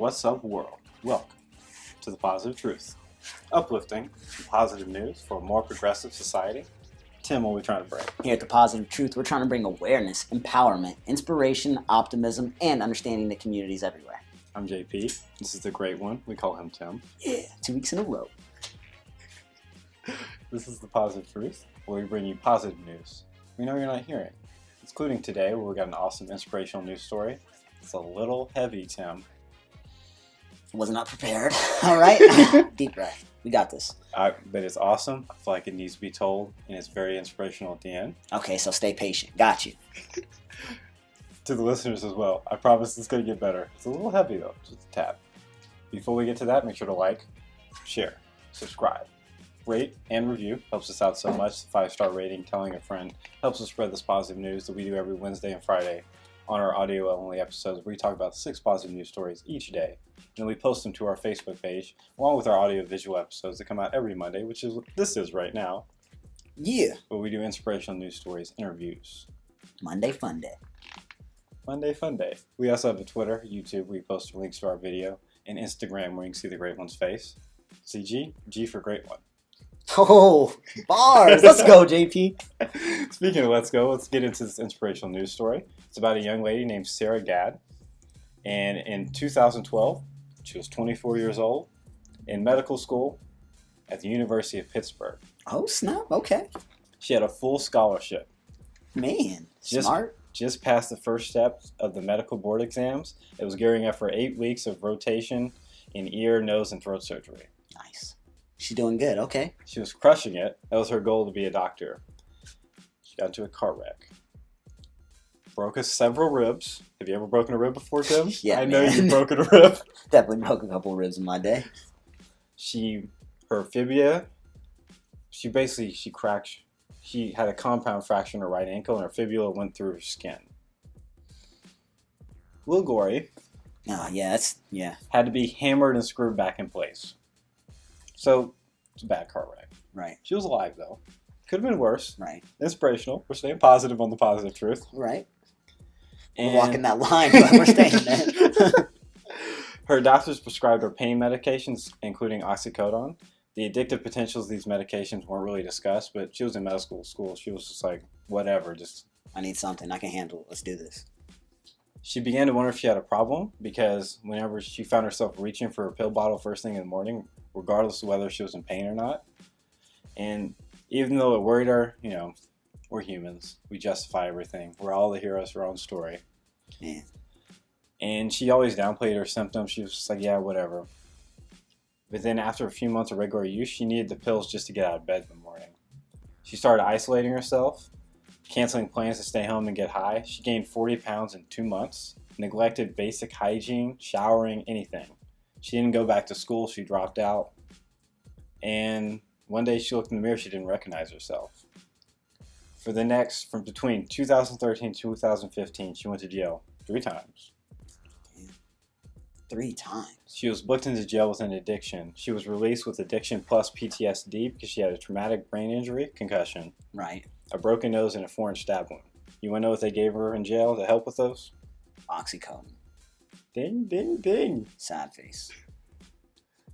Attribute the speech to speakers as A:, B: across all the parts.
A: What's up, world? Welcome to the Positive Truth. Uplifting and positive news for a more progressive society. Tim, what are we trying to bring?
B: Here at the Positive Truth, we're trying to bring awareness, empowerment, inspiration, optimism, and understanding to communities everywhere.
A: I'm JP. This is the great one. We call him Tim.
B: Yeah, 2 weeks in a row.
A: This is the Positive Truth, where we bring you positive news we know you're not hearing. Including today, where we got an awesome inspirational news story. It's a little heavy, Tim.
B: Was not prepared. All right. Deep breath. We got this.
A: But it's awesome. I feel like it needs to be told, and it's very inspirational at the end.
B: Okay, so stay patient. Got you.
A: To the listeners as well, I promise it's going to get better. It's a little heavy, though. Just a tap. Before we get to that, make sure to like, share, subscribe, rate, and review. Helps us out so much. 5-star rating, telling a friend, helps us spread this positive news that we do every Wednesday and Friday on our audio-only episodes, where we talk about 6 positive news stories each day. And we post them to our Facebook page, along with our audio-visual episodes that come out every Monday, which is what this is right now.
B: Yeah.
A: Where we do inspirational news stories, interviews.
B: Monday Fun Day.
A: Monday Fun Day. We also have a Twitter, YouTube, where we post links to our video, and Instagram, where you can see the Great One's face. CG? G for Great One.
B: Oh, bars. Let's go, JP.
A: Speaking of let's go, let's get into this inspirational news story. It's about a young lady named Sarah Gad. And in 2012, she was 24 years old in medical school at the University of Pittsburgh.
B: Oh, snap. Okay.
A: She had a full scholarship.
B: Man, smart.
A: Just passed the first step of the medical board exams. It was gearing up for 8 weeks of rotation in ear, nose, and throat surgery.
B: Nice. She's doing good. Okay.
A: She was crushing it. That was her goal, to be a doctor. She got into a car wreck. Broke us several ribs. Have you ever broken a rib before, Tim?
B: Yeah,
A: I know
B: man.
A: you've broken a rib.
B: Definitely broke a couple ribs in my day.
A: Her fibula, she cracked. She had a compound fracture in her right ankle, and her fibula went through her skin. A little gory.
B: Oh, yeah.
A: Had to be hammered and screwed back in place. So, it's a bad car wreck.
B: Right.
A: She was alive, though. Could have been worse.
B: Right.
A: Inspirational. We're staying positive on the positive truth.
B: Right.
A: And
B: we're walking that line, but we're staying there.
A: Her doctors prescribed her pain medications, including oxycodone. The addictive potentials of these medications weren't really discussed, but she was in medical school. She was just like, whatever, just...
B: I need something. I can handle it. Let's do this.
A: She began to wonder if she had a problem, because whenever she found herself reaching for a pill bottle first thing in the morning, regardless of whether she was in pain or not. And even though it worried her, we're humans. We justify everything. We're all the heroes of our own story.
B: Yeah.
A: And she always downplayed her symptoms. She was just like, yeah, whatever. But then after a few months of regular use, she needed the pills just to get out of bed in the morning. She started isolating herself, canceling plans to stay home and get high. She gained 40 pounds in 2 months, neglected basic hygiene, showering, anything. She didn't go back to school. She dropped out. And one day she looked in the mirror. She didn't recognize herself. From between 2013 and 2015, she went to jail 3 times.
B: 3 times?
A: She was booked into jail with an addiction. She was released with addiction plus PTSD because she had a traumatic brain injury, concussion,
B: Right.
A: a broken nose, and a foreign stab wound. You want to know what they gave her in jail to help with those?
B: Oxycodone.
A: Ding, ding, ding.
B: Sad face.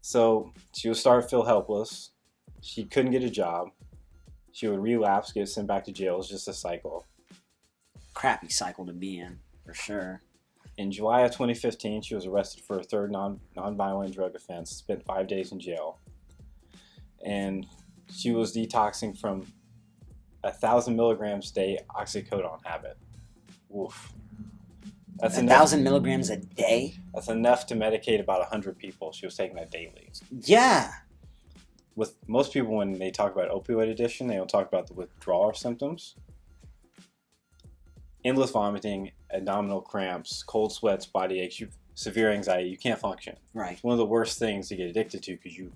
A: So she would start to feel helpless. She couldn't get a job. She would relapse, get sent back to jail. It was just a cycle.
B: Crappy cycle to be in, for sure.
A: In July of 2015, she was arrested for a third non-violent drug offense, spent 5 days in jail. And she was detoxing from 1,000 milligrams a day oxycodone habit. Woof. That's
B: 1,000 milligrams a day?
A: That's enough to medicate about 100 people. She was taking that daily.
B: Yeah.
A: With most people, when they talk about opioid addiction, they don't talk about the withdrawal symptoms. Endless vomiting, abdominal cramps, cold sweats, body aches, severe anxiety. You can't function.
B: Right.
A: It's one of the worst things to get addicted to because you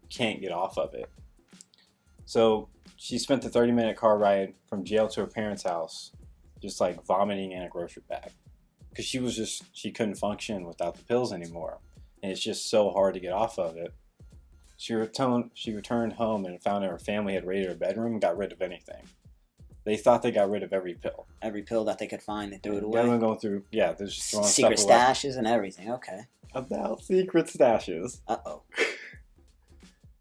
A: can't get off of it. So she spent the 30-minute car ride from jail to her parents' house just like vomiting in a grocery bag because she couldn't function without the pills anymore. And it's just so hard to get off of it. She returned home and found out her family had raided her bedroom and got rid of anything. They thought they got rid of every pill.
B: Every pill that they could find, they threw it away.
A: Everyone going through, they're just throwing
B: secret
A: stuff away.
B: stashes and everything. Okay.
A: About secret stashes.
B: Uh-oh.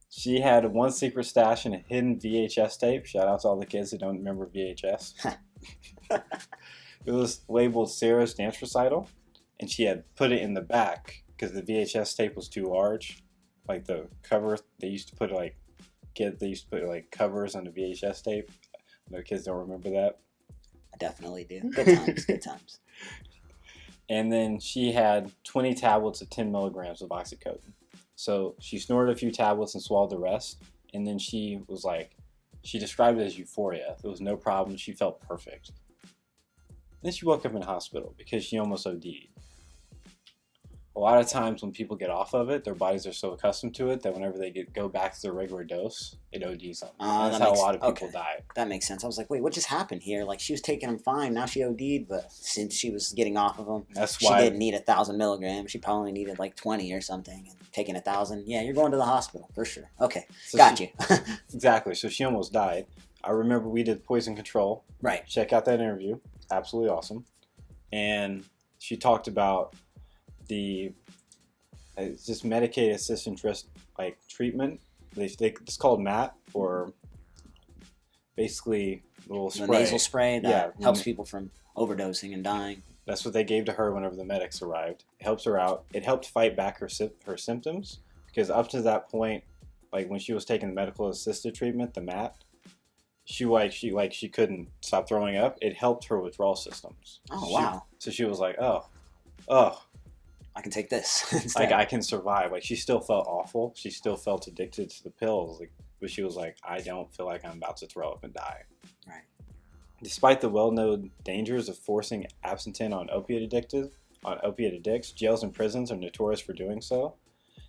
A: She had one secret stash and a hidden VHS tape. Shout out to all the kids who don't remember VHS. It was labeled Sarah's dance recital, and she had put it in the back because the VHS tape was too large. Like the cover, they used to put covers on the VHS tape. No kids don't remember that.
B: I definitely do. Good times, good times.
A: And then she had 20 tablets of 10 milligrams of oxycodone. So she snorted a few tablets and swallowed the rest. And then she described it as euphoria. There was no problem. She felt perfect. Then she woke up in the hospital because she almost OD'd. A lot of times when people get off of it, their bodies are so accustomed to it that whenever they go back to their regular dose, it ODs them. That's how a lot of people die.
B: That makes sense. I was like, wait, what just happened here? Like, she was taking them fine, now she OD'd, but since she was getting off of them, she didn't need 1,000 milligrams. She probably needed like 20 or something. And taking 1,000, yeah, you're going to the hospital for sure. Okay, so got you.
A: Exactly. So she almost died. I remember we did poison control.
B: Right.
A: Check out that interview. Absolutely awesome. And she talked about it's just medicated assisted treatment. It's called MAT, or basically a little spray.
B: The nasal spray that helps people from overdosing and dying.
A: That's what they gave to her whenever the medics arrived. It helps her out. It helped fight back her symptoms, because up to that point, like when she was taking the medical assisted treatment, the MAT, she couldn't stop throwing up. It helped her withdrawal systems.
B: Oh, wow.
A: So she was like, oh,
B: I can take this.
A: like I can survive. Like, she still felt awful. She still felt addicted to the pills. Like, but she was like, I don't feel like I'm about to throw up and die.
B: Right.
A: Despite the well-known dangers of forcing abstinence on opiate addicts, jails and prisons are notorious for doing so,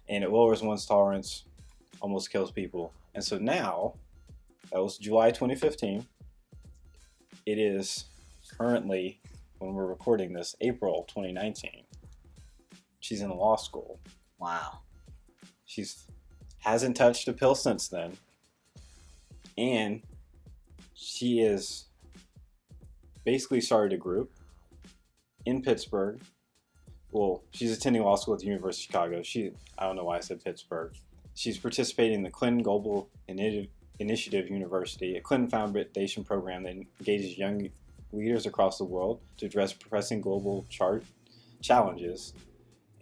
A: and it lowers one's tolerance, almost kills people. And so now, that was July 2015. It is currently, when we're recording this, April 2019. She's in law school.
B: Wow.
A: Hasn't touched a pill since then. And she is basically started a group in Pittsburgh. Well, she's attending law school at the University of Chicago. I don't know why I said Pittsburgh. She's participating in the Clinton Global Initiative University, a Clinton Foundation program that engages young leaders across the world to address pressing global challenges.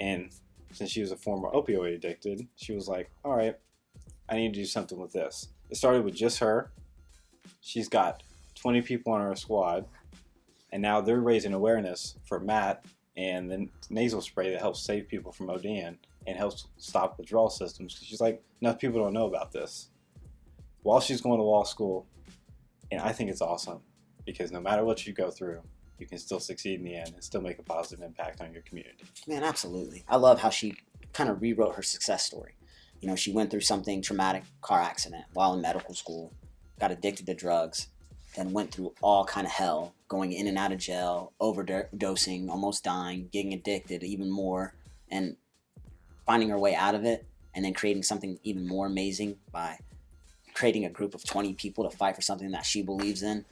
A: And since she was a former opioid addicted, she was like, all right, I need to do something with this. It started with just her. She's got 20 people on her squad, and now they're raising awareness for MAT and the nasal spray that helps save people from ODing and helps stop withdrawal systems. She's like, enough people don't know about this. While she's going to law school, and I think it's awesome, because no matter what you go through, you can still succeed in the end and still make a positive impact on your community.
B: Man, absolutely. I love how she kind of rewrote her success story. You know, she went through something traumatic, car accident while in medical school, got addicted to drugs, then went through all kind of hell, going in and out of jail, overdosing, almost dying, getting addicted even more, and finding her way out of it, and then creating something even more amazing by creating a group of 20 people to fight for something that she believes in.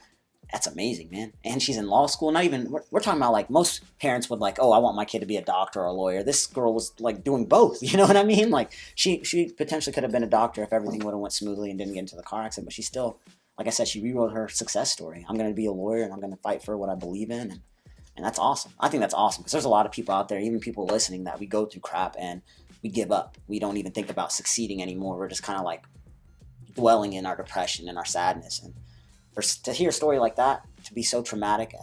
B: That's amazing, man. And she's in law school. Not even, we're talking about, like, most parents would like, oh, I want my kid to be a doctor or a lawyer. This girl was like doing both. You know what I mean? Like, she potentially could have been a doctor if everything would have went smoothly and didn't get into the car accident. But she still, like I said, she rewrote her success story. I'm going to be a lawyer and I'm going to fight for what I believe in. And that's awesome. I think that's awesome, because there's a lot of people out there, even people listening, that we go through crap and we give up. We don't even think about succeeding anymore. We're just kind of like dwelling in our depression and our sadness. And to hear a story like that, to be so traumatic,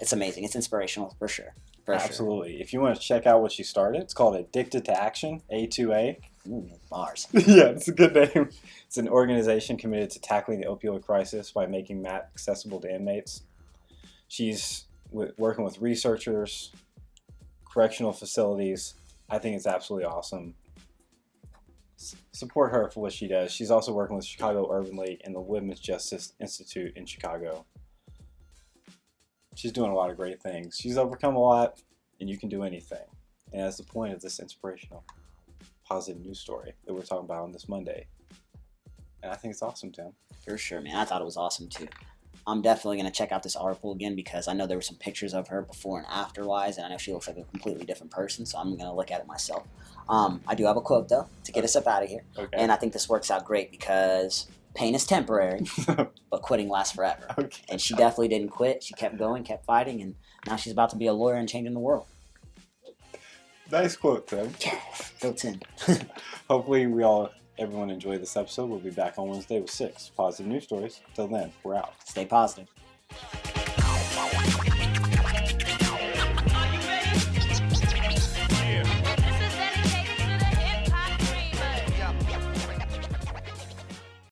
B: it's amazing. It's inspirational for sure.
A: Absolutely. If you want to check out what she started, it's called Addicted to Action, A2A.
B: Ooh, bars.
A: Yeah, it's a good name. It's an organization committed to tackling the opioid crisis by making MAT accessible to inmates. She's working with researchers, correctional facilities. I think it's absolutely awesome. Support her for what she does. She's also working with Chicago Urban League and the Women's Justice Institute in Chicago. She's doing a lot of great things. She's overcome a lot, and you can do anything. And that's the point of this inspirational, positive news story that we're talking about on this Monday. And I think it's awesome, Tim.
B: For sure, man. I thought it was awesome too. I'm definitely going to check out this article again because I know there were some pictures of her before and after wise, and I know she looks like a completely different person, so I'm going to look at it myself. I do have a quote, though, to get us up out of here.
A: Okay.
B: And I think this works out great because pain is temporary, but quitting lasts forever.
A: Okay.
B: And she definitely didn't quit. She kept going, kept fighting, and now she's about to be a lawyer and changing the world.
A: Nice quote, Tim.
B: Yeah, go Tim.
A: Hopefully everyone enjoyed this episode. We'll be back on Wednesday with 6 positive news stories. Till then, we're out.
B: Stay positive.